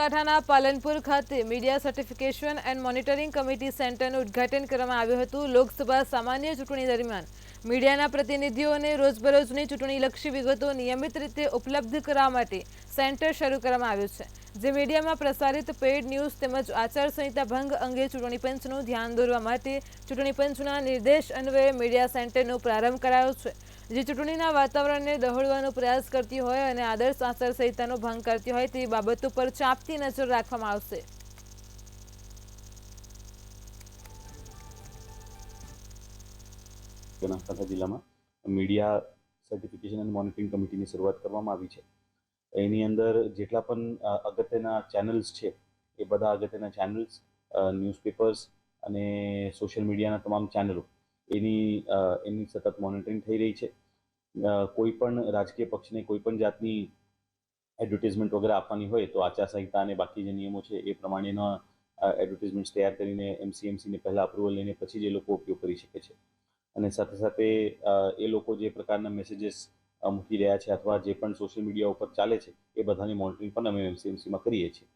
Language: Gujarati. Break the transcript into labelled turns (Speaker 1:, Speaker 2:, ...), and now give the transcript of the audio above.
Speaker 1: બનાસકાંઠાના પાલનપુર ખાતે media certification and monitoring committee સેન્ટરનું ઉદ્ઘાટન કરવામાં આવ્યું હતું। લોકસભા સામાન્ય ચૂંટણી દરમિયાન મીડિયાના પ્રતિનિધિઓને રોજબરોજની ચૂંટણીલક્ષી વિગતો નિયમિત રીતે ઉપલબ્ધ કરાવવા માટે સેન્ટર શરૂ કરવામાં આવ્યું છે, જે મીડિયામાં પ્રસારિત પેઇડ ન્યૂઝ તેમજ આચારસંહિતા ભંગ અંગે ચૂંટણી પંચનું ધ્યાન દોરવા માટે ચૂંટણી પંચના નિર્દેશ અન્વયે મીડિયા સેન્ટરનો પ્રારંભ કરાયો છે, જે ચૂંટણીના વાતાવરણને દહોડવાનો પ્રયાસ કરતી હોય અને આદર્શ આચારસંહિતાનો ભંગ કરતી હોય તેવી બાબતો પર ચાંપતી નજર રાખવામાં આવશે।
Speaker 2: બનાસકાંઠા જિલ્લામાં મીડિયા સર્ટિફિકેશન અને મોનિટરિંગ કમિટીની શરૂઆત કરવામાં આવી છે। એની અંદર જેટલા પણ અગત્યના ચેનલ્સ છે એ બધા અગત્યના ચેનલ્સ, ન્યૂઝપેપર્સ અને સોશિયલ મીડિયાના તમામ ચેનલો એની સતત મોનિટરિંગ થઈ રહી છે। કોઈ પણ રાજકીય પક્ષને કોઈ પણ જાતની એડવર્ટાઇઝમેન્ટ વગેરે આપવાની હોય તો આચારસંહિતા અને બાકી જે નિયમો છે એ પ્રમાણેના એડવર્ટાઇઝમેન્ટ્સ તૈયાર કરીને એમસીએમસીને પહેલાં અપ્રુવલ લઈને પછી જ એ લોકો ઉપયોગ કરી શકે છે। અને સાથે સાથે એ લોકો જે પ્રકારના મેસેજીસ મૂકી રહ્યા છે અથવા જે પણ સોશિયલ મીડિયા ઉપર ચાલે છે એ બધાની મોનિટરિંગ પણ અમે એમસીએમસીમાં કરીએ છીએ।